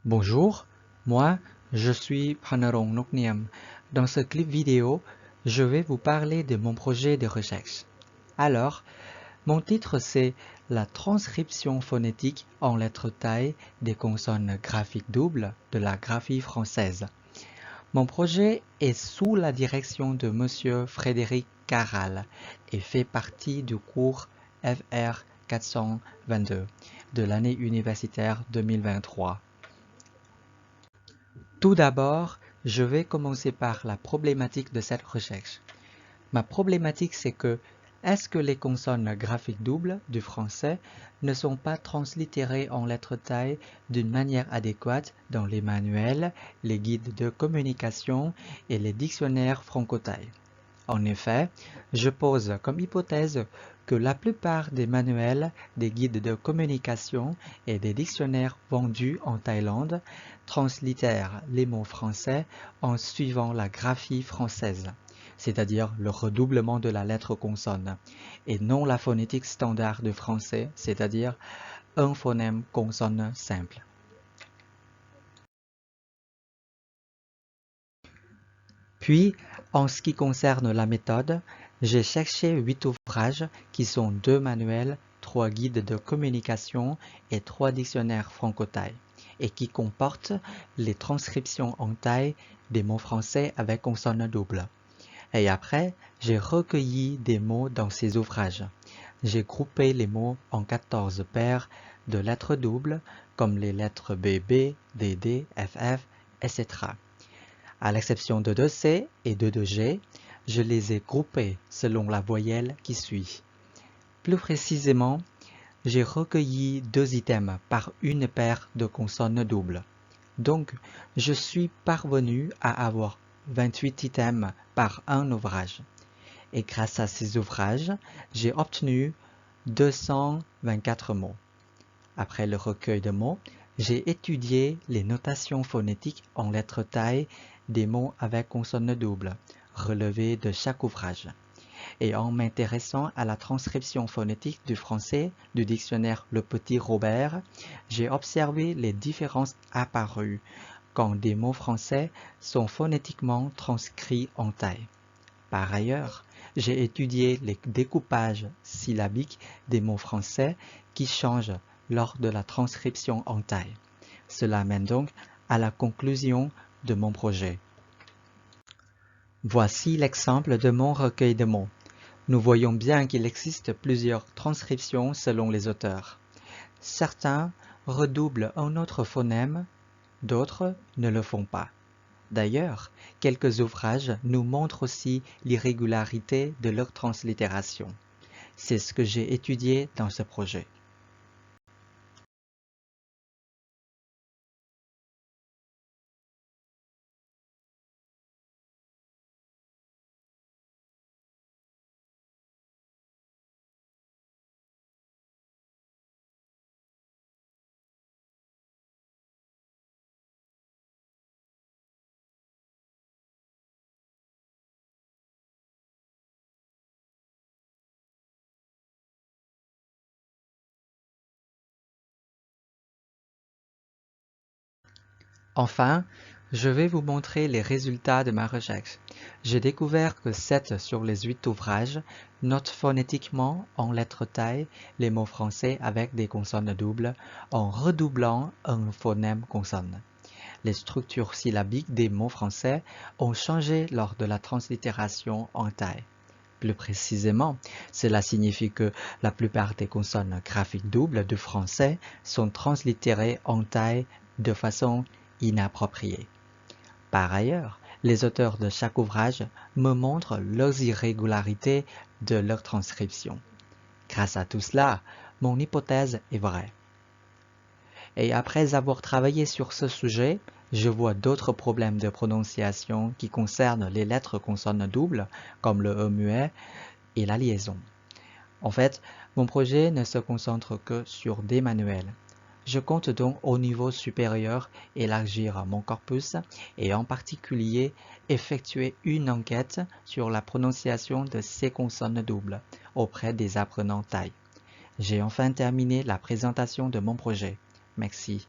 Bonjour, moi je suis Phanarong Nokniam. Dans ce clip vidéo, je vais vous parler de mon projet de recherche. Alors, mon titre c'est la transcription phonétique en lettres taille des consonnes graphiques doubles de la graphie française. Mon projet est sous la direction de Monsieur Frédéric Caral et fait partie du cours FR 422 de l'année universitaire 2023. Tout d'abord, je vais commencer par la problématique de cette recherche. Ma problématique, c'est que est-ce que les consonnes graphiques doubles du français ne sont pas translittérées en lettres taille d'une manière adéquate dans les manuels, les guides de communication et les dictionnaires franco-taille? En effet, je pose comme hypothèse que la plupart des manuels, des guides de communication et des dictionnaires vendus en Thaïlande translittèrent les mots français en suivant la graphie française, c'est-à-dire le redoublement de la lettre consonne, et non la phonétique standard du français, c'est-à-dire un phonème consonne simple. Puis, en ce qui concerne la méthode, j'ai cherché 8 ouvrages qui sont 2 manuels, 3 guides de communication et 3 dictionnaires franco-thaï, et qui comportent les transcriptions en thaï des mots français avec consonne double. Et après, j'ai recueilli des mots dans ces ouvrages. J'ai groupé les mots en 14 paires de lettres doubles, comme les lettres BB, DD, FF, etc. À l'exception de 2C et de 2G, je les ai groupés selon la voyelle qui suit. Plus précisément, j'ai recueilli 2 items par une paire de consonnes doubles. Donc, je suis parvenu à avoir 28 items par un ouvrage. Et grâce à ces ouvrages, j'ai obtenu 224 mots. Après le recueil de mots, j'ai étudié les notations phonétiques en lettres taille des mots avec consonne double, relevées de chaque ouvrage. Et en m'intéressant à la transcription phonétique du français du dictionnaire Le Petit Robert, j'ai observé les différences apparues quand des mots français sont phonétiquement transcrits en thaï. Par ailleurs, j'ai étudié les découpages syllabiques des mots français qui changent lors de la transcription en thaï. Cela mène donc à la conclusion de mon projet. Voici l'exemple de mon recueil de mots. Nous voyons bien qu'il existe plusieurs transcriptions selon les auteurs. Certains redoublent un autre phonème, d'autres ne le font pas. D'ailleurs, quelques ouvrages nous montrent aussi l'irrégularité de leur translittération. C'est ce que j'ai étudié dans ce projet. Enfin, je vais vous montrer les résultats de ma recherche. J'ai découvert que 7 sur les 8 ouvrages notent phonétiquement en lettres taille les mots français avec des consonnes doubles en redoublant un phonème consonne. Les structures syllabiques des mots français ont changé lors de la translittération en thaï. Plus précisément, cela signifie que la plupart des consonnes graphiques doubles du français sont translittérées en thaï de façon inappropriée. Par ailleurs, les auteurs de chaque ouvrage me montrent leurs irrégularités de leur transcription. Grâce à tout cela, mon hypothèse est vraie. Et après avoir travaillé sur ce sujet, je vois d'autres problèmes de prononciation qui concernent les lettres consonnes doubles, comme le E muet et la liaison. En fait, mon projet ne se concentre que sur des manuels. Je compte donc au niveau supérieur élargir mon corpus et en particulier effectuer une enquête sur la prononciation de ces consonnes doubles auprès des apprenants thaï. J'ai enfin terminé la présentation de mon projet. Merci.